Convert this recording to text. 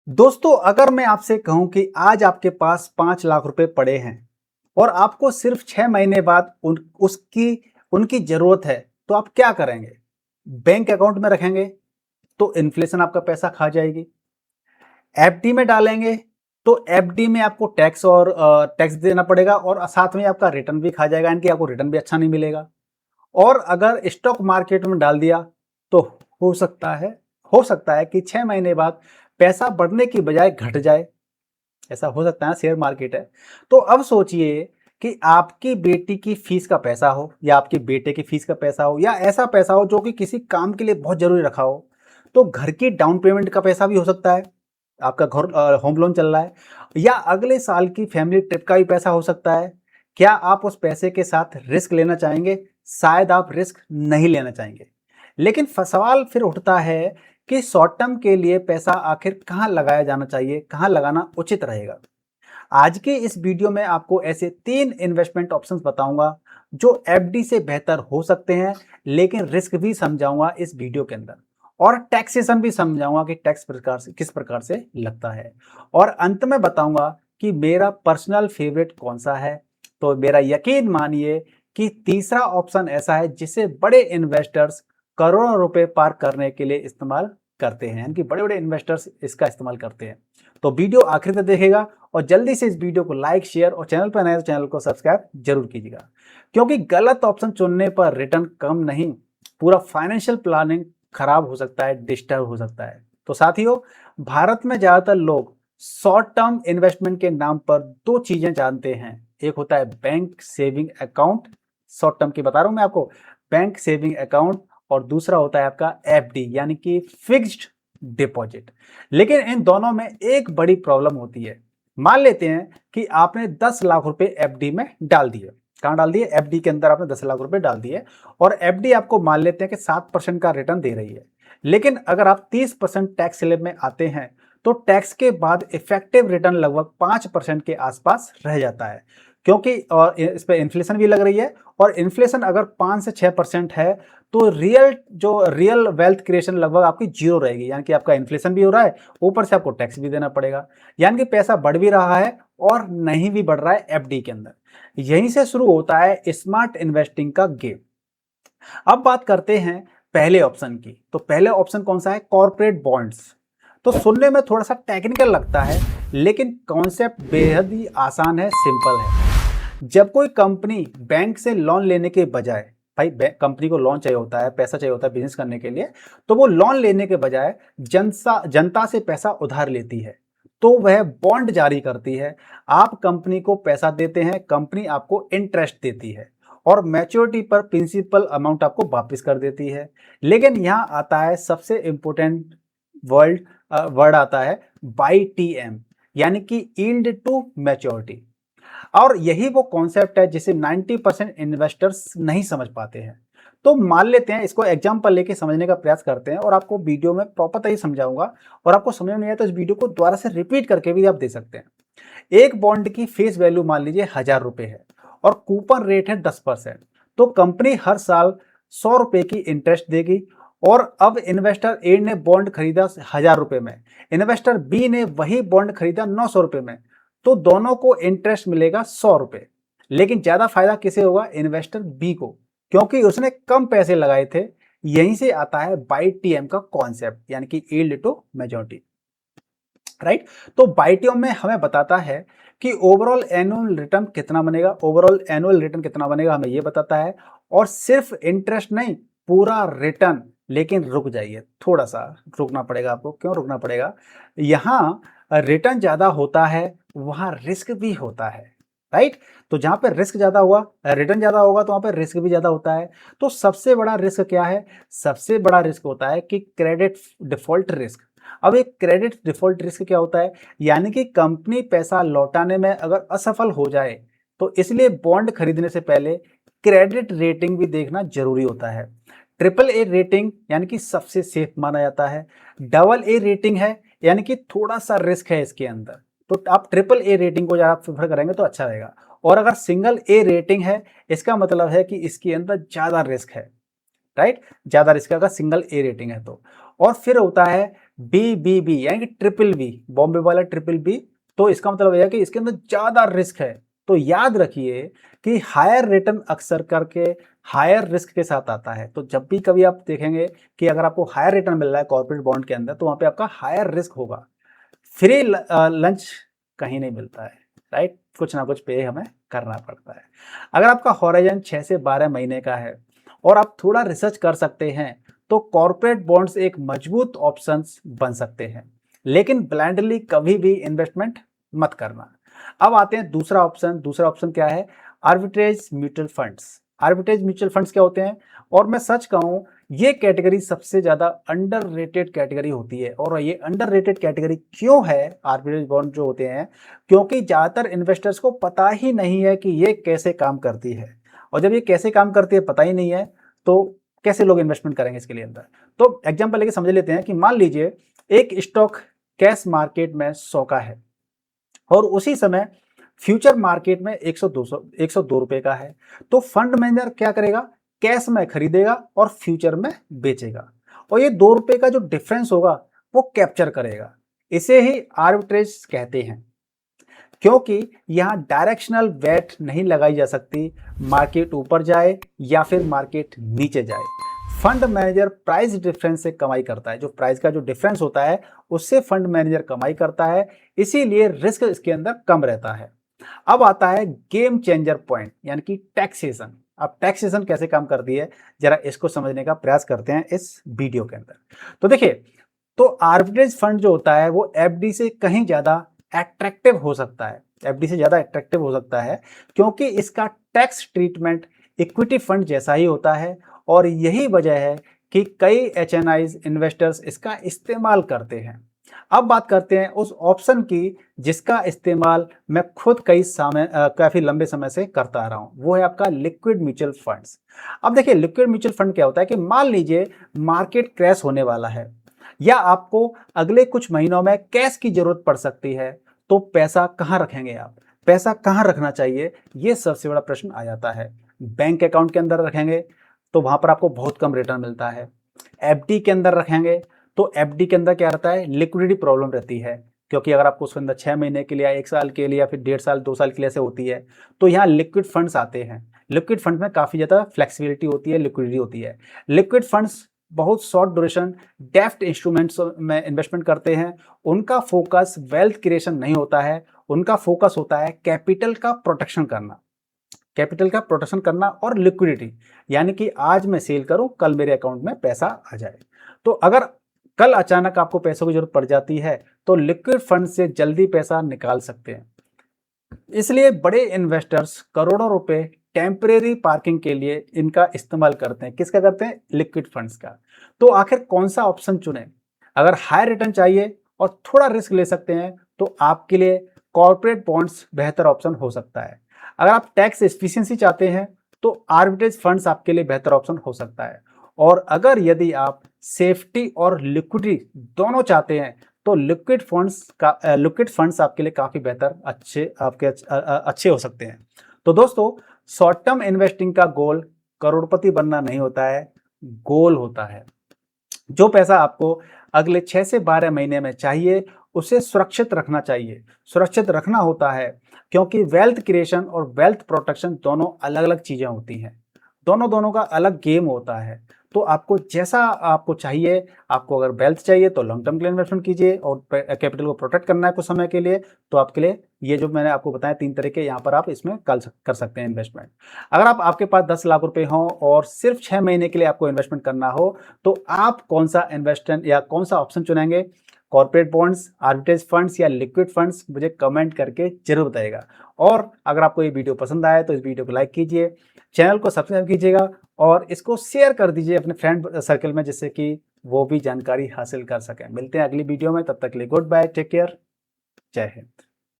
दोस्तों, अगर मैं आपसे कहूं कि आज आपके पास 5 लाख रुपए पड़े हैं और आपको सिर्फ 6 महीने बाद उनकी जरूरत है, तो आप क्या करेंगे? बैंक अकाउंट में रखेंगे तो इन्फ्लेशन आपका पैसा खा जाएगी। एफडी में डालेंगे तो एफडी में आपको टैक्स देना पड़ेगा और साथ में आपका रिटर्न भी खा जाएगा, यानी कि आपको रिटर्न भी अच्छा नहीं मिलेगा। और अगर स्टॉक मार्केट में डाल दिया तो हो सकता है हो सकता है कि 6 महीने बाद पैसा बढ़ने की बजाय घट जाए। ऐसा हो सकता है, शेयर मार्केट है। तो अब सोचिए कि आपकी बेटी की फीस का पैसा हो या आपके बेटे की फीस का पैसा हो या ऐसा पैसा हो जो कि किसी काम के लिए बहुत जरूरी रखा हो। तो घर की डाउन पेमेंट का पैसा भी हो सकता है, आपका घर होम लोन चल रहा है, या अगले साल की फैमिली ट्रिप का भी पैसा हो सकता है। क्या आप उस पैसे के साथ रिस्क लेना चाहेंगे? शायद आप रिस्क नहीं लेना चाहेंगे। लेकिन सवाल फिर उठता है कि शॉर्ट टर्म के लिए पैसा आखिर कहां लगाया जाना चाहिए, कहां लगाना उचित रहेगा। आज के इस वीडियो में आपको ऐसे 3 इन्वेस्टमेंट ऑप्शंस बताऊंगा जो एफडी से बेहतर हो सकते हैं, लेकिन रिस्क भी समझाऊंगा इस वीडियो के अंदर, और टैक्सेशन भी समझाऊंगा कि टैक्स किस प्रकार से लगता है, और अंत में बताऊंगा कि मेरा पर्सनल फेवरेट कौन सा है। तो मेरा यकीन मानिए कि तीसरा ऑप्शन ऐसा है जिसे बड़े इन्वेस्टर्स करोड़ों रुपए पार करने के लिए इस्तेमाल करते हैं, यानी कि बड़े बड़े इन्वेस्टर्स इसका इस्तेमाल करते हैं। तो वीडियो आखिर तक देखेगा और जल्दी से इस वीडियो को लाइक, शेयर और चैनल पर नए तो चैनल को सब्सक्राइब जरूर कीजिएगा, क्योंकि गलत ऑप्शन चुनने पर रिटर्न कम नहीं, पूरा फाइनेंशियल प्लानिंग खराब हो सकता है, डिस्टर्ब हो सकता है। तो साथियों, भारत में ज्यादातर लोग शॉर्ट टर्म इन्वेस्टमेंट के नाम पर दो चीजें जानते हैं। एक होता है bank saving account, short term की बता रहा हूं मैं आपको, बैंक सेविंग अकाउंट, और दूसरा होता है आपका एफडी यानी कि फिक्स्ड डिपॉजिट। लेकिन इन दोनों में एक बड़ी प्रॉब्लम होती है। मान लेते हैं कि आपने 10 लाख रुपए एफडी में डाल दिए। कहां डाल दिए? एफडी के अंदर आपने 10 लाख रुपए डाल दिए, और एफडी आपको मान लेते हैं कि 7% का रिटर्न दे रही है। लेकिन अगर आप 30% टैक्स स्लैब में आते हैं तो टैक्स के बाद इफेक्टिव रिटर्न लगभग 5% के आसपास रह जाता है, क्योंकि इस पर इन्फ्लेशन भी लग रही है। और इन्फ्लेशन अगर 5 से 6% है तो रियल वेल्थ क्रिएशन लगभग आपकी जीरो रहेगी, यानी कि आपका इन्फ्लेशन भी हो रहा है, ऊपर से आपको टैक्स भी देना पड़ेगा, यानी कि पैसा बढ़ भी रहा है और नहीं भी बढ़ रहा है एफडी के अंदर। यहीं से शुरू होता है स्मार्ट इन्वेस्टिंग का गेम। अब बात करते हैं पहले ऑप्शन की। तो पहले ऑप्शन कौन सा है? Corporate bonds. तो सुनने में थोड़ा सा टेक्निकल लगता है, लेकिन कॉन्सेप्ट बेहद ही आसान है, सिंपल है। जब कोई कंपनी बैंक से लोन लेने के बजाय, भाई कंपनी को लोन चाहिए होता है, पैसा चाहिए होता है बिजनेस करने के लिए, तो वो लोन लेने के बजाय जनता से पैसा उधार लेती है, तो वह बॉन्ड जारी करती है। आप कंपनी को पैसा देते हैं, कंपनी आपको इंटरेस्ट देती है और मैच्योरिटी पर प्रिंसिपल अमाउंट आपको वापस कर देती है। लेकिन यहां आता है सबसे इंपॉर्टेंट वर्ड वर्ड आता है बाई टीएम, यानी कि यील्ड टू मैच्योरिटी। और यही वो कॉन्सेप्ट है जिसे 90% इन्वेस्टर्स नहीं समझ पाते हैं। तो मान लेते हैं, इसको एग्जांपल लेके समझने का प्रयास करते हैं, और आपको वीडियो में प्रॉपर तरीके समझाऊंगा, और आपको समझ में नहीं आया तो इस वीडियो को दोबारा से रिपीट करके भी आप दे सकते हैं। एक बॉन्ड की फेस वैल्यू मान लीजिए 1000 रुपए है और कूपन रेट है 10%। तो कंपनी हर साल 100 रुपए की इंटरेस्ट देगी। और अब इन्वेस्टर ए ने बॉन्ड खरीदा 1000 रुपए में, इन्वेस्टर बी ने वही बॉन्ड खरीदा 900 रुपए में, तो दोनों को इंटरेस्ट मिलेगा 100 रुपए। लेकिन ज्यादा फायदा किसे होगा? इन्वेस्टर बी को, क्योंकि उसने कम पैसे लगाए थे। यहीं से आता है बाई टीएम का कॉन्सेप्ट, यानी कि यील्ड टू मैच्योरिटी, राइट। तो बाई टीएम में हमें बताता है कि ओवरऑल एनुअल रिटर्न कितना बनेगा, हमें यह बताता है। और सिर्फ इंटरेस्ट नहीं, पूरा रिटर्न। लेकिन रुक जाइए, थोड़ा सा रुकना पड़ेगा आपको। क्यों रुकना पड़ेगा? यहां रिटर्न ज्यादा होता है, वहां रिस्क भी होता है, राइट। तो जहां पे रिस्क ज्यादा हुआ, रिटर्न ज्यादा होगा, तो वहां पे रिस्क भी ज्यादा होता है। तो सबसे बड़ा रिस्क क्या है? सबसे बड़ा रिस्क होता है कि क्रेडिट डिफॉल्ट रिस्क। अब एक क्रेडिट डिफॉल्ट रिस्क क्या होता है? यानी कि कंपनी पैसा लौटाने में अगर असफल हो जाए, तो इसलिए बॉन्ड खरीदने से पहले क्रेडिट रेटिंग भी देखना जरूरी होता है। ट्रिपल ए रेटिंग यानी कि सबसे सेफ माना जाता है। डबल ए रेटिंग है, यानी कि थोड़ा सा रिस्क है इसके अंदर, तो आप ट्रिपल ए रेटिंग को जरा प्रेफर करेंगे तो अच्छा रहेगा। और अगर सिंगल ए रेटिंग है, इसका मतलब है कि इसके अंदर ज्यादा रिस्क है, राइट। ज्यादा रिस्क अगर सिंगल ए रेटिंग है तो। और फिर होता है BBB यानी कि ट्रिपल बी, बॉम्बे वाला ट्रिपल बी। तो इसका मतलब यह है कि इसके अंदर ज्यादा रिस्क है। तो याद रखिए कि हायर रिटर्न अक्सर करके हायर रिस्क के साथ आता है। तो जब भी कभी आप देखेंगे कि अगर आपको हायर रिटर्न मिल रहा है कॉर्पोरेट बॉन्ड के अंदर, तो वहां पे आपका हायर रिस्क होगा। फ्री लंच कहीं नहीं मिलता है, राइट? कुछ ना कुछ पे हमें करना पड़ता है। अगर आपका हॉराइजन 6 से 12 महीने का है और आप थोड़ा रिसर्च कर सकते हैं, तो कॉर्पोरेट बॉन्ड्स एक मजबूत ऑप्शन बन सकते हैं। लेकिन ब्लाइंडली कभी भी इन्वेस्टमेंट मत करना। अब आते हैं दूसरा ऑप्शन। दूसरा ऑप्शन क्या है? Arbitrage mutual funds. Arbitrage mutual funds क्या होते हैं? और मैं सच कहूं, ये कैटेगरी सबसे ज्यादा अंडररेटेड कैटेगरी होती है। और ये अंडररेटेड कैटेगरी क्यों है आर्बिट्रेज बॉन्ड जो होते हैं? क्योंकि ज्यादातर इन्वेस्टर्स को पता ही नहीं है कि ये कैसे काम करती है। और जब ये कैसे काम करती है पता ही नहीं है, तो कैसे लोग इन्वेस्टमेंट करेंगे इसके लिए अंदर? तो एग्जांपल लेके समझ लेते हैं कि मान लीजिए एक स्टॉक कैश मार्केट में 100 का है और उसी समय फ्यूचर मार्केट में 102 रुपए का है। तो फंड मैनेजर क्या करेगा? कैश में खरीदेगा और फ्यूचर में बेचेगा, और ये 2 रुपए का जो डिफरेंस होगा वो कैप्चर करेगा। इसे ही आर्बिट्रेज कहते हैं, क्योंकि यहाँ डायरेक्शनल बेट नहीं लगाई जा सकती, मार्केट ऊपर जाए या फिर मार्केट नीचे जाए। फंड मैनेजर प्राइस डिफरेंस से कमाई करता है। जो प्राइस का जो डिफरेंस होता है उससे फंड मैनेजर कमाई करता है, इसीलिए रिस्क इसके अंदर कम रहता है। अब आता है गेम चेंजर पॉइंट, यानी कि टैक्सेशन। अब टैक्सेशन कैसे काम करती है, जरा इसको समझने का प्रयास करते हैं इस वीडियो के अंदर। तो देखिए, तो आर्बिट्रेज फंड जो होता है वो एफडी से कहीं ज्यादा अट्रैक्टिव हो सकता है। एफडी से ज्यादा अट्रैक्टिव हो सकता है क्योंकि इसका टैक्स ट्रीटमेंट इक्विटी फंड जैसा ही होता है। और यही वजह है कि कई एचएनआईज इन्वेस्टर्स इसका इस्तेमाल करते हैं। अब बात करते हैं उस ऑप्शन की जिसका इस्तेमाल मैं खुद काफी लंबे समय से करता आ रहा हूं, वो है आपका लिक्विड म्यूचुअल फंड्स। अब देखिए, लिक्विड म्यूचुअल फंड क्या होता है कि मान लीजिए मार्केट क्रैश होने वाला है या आपको अगले कुछ महीनों में कैश की जरूरत पड़ सकती है, तो पैसा कहां रखेंगे आप? पैसा कहां रखना चाहिए, यह सबसे बड़ा प्रश्न आ जाता है। बैंक अकाउंट के अंदर रखेंगे तो वहां पर आपको बहुत कम रिटर्न मिलता है। एफडी के अंदर रखेंगे तो एफडी के अंदर क्या रहता है? लिक्विडिटी प्रॉब्लम रहती है, क्योंकि अगर आपको उसके अंदर 6 महीने के लिए या 1 साल के लिए या फिर 1.5 साल 2 साल के लिए ऐसे होती है, तो यहाँ लिक्विड फंड्स आते हैं। लिक्विड फंड में काफी ज्यादा फ्लेक्सिबिलिटी होती है, लिक्विडिटी होती है। लिक्विड फंड्स बहुत शॉर्ट ड्यूरेशन डेफ्ट इंस्ट्रूमेंट्स में इन्वेस्टमेंट करते हैं। उनका फोकस वेल्थ क्रिएशन नहीं होता है, उनका फोकस होता है कैपिटल का प्रोटेक्शन करना। कैपिटल का प्रोटेक्शन करना और लिक्विडिटी, यानी कि आज मैं सेल करूं, कल मेरे अकाउंट में पैसा आ जाए। तो अगर कल अचानक आपको पैसों की जरूरत पड़ जाती है तो लिक्विड फंड से जल्दी पैसा निकाल सकते हैं। इसलिए बड़े इन्वेस्टर्स करोड़ों रुपए टेम्परेरी पार्किंग के लिए इनका इस्तेमाल करते हैं। किसका करते हैं? लिक्विड फंड्स का। तो आखिर कौन सा ऑप्शन चुने? अगर हाई रिटर्न चाहिए और थोड़ा रिस्क ले सकते हैं तो आपके लिए कॉर्पोरेट बॉन्ड्स बेहतर ऑप्शन हो सकता है। अगर आप टैक्स एफिशिएंसी चाहते हैं तो आर्बिट्रेज फंड्स आपके लिए बेहतर ऑप्शन हो सकता है। और अगर यदि आप सेफ्टी और लिक्विडिटी दोनों चाहते हैं तो लिक्विड फंड्स आपके लिए काफी बेहतर अच्छे हो सकते हैं। तो दोस्तों, शॉर्ट टर्म इन्वेस्टिंग का गोल करोड़पति बनना नहीं होता है, गोल होता है जो पैसा आपको अगले 6 से 12 महीने में चाहिए उसे सुरक्षित रखना चाहिए। सुरक्षित रखना होता है क्योंकि वेल्थ क्रिएशन और वेल्थ प्रोटेक्शन दोनों अलग अलग चीजें होती हैं। दोनों दोनों का अलग गेम होता है। तो आपको जैसा आपको चाहिए, आपको अगर वेल्थ चाहिए तो लॉन्ग टर्म के लिए इन्वेस्टमेंट कीजिए, और कैपिटल को प्रोटेक्ट करना है कुछ समय के लिए, तो आपके लिए ये जो मैंने आपको बताया 3 तरीके, यहाँ पर आप इसमें कर सकते हैं इन्वेस्टमेंट। अगर आपके पास 10 लाख रुपए हो और सिर्फ 6 महीने के लिए आपको इन्वेस्टमेंट करना हो, तो आप कौन सा इन्वेस्टमेंट या कौन सा ऑप्शन चुनेंगे? कॉर्पोरेट बॉन्ड्स, आर्बिट्रेज फंड्स या लिक्विड फंड्स? मुझे कमेंट करके जरूर बताइएगा। और अगर आपको ये वीडियो पसंद आया तो इस वीडियो को लाइक कीजिए, चैनल को सब्सक्राइब कीजिएगा और इसको शेयर कर दीजिए अपने फ्रेंड सर्कल में, जिससे कि वो भी जानकारी हासिल कर सकें। मिलते हैं अगली वीडियो में, तब तक के लिए गुड बाय, टेक केयर, जय हिंद।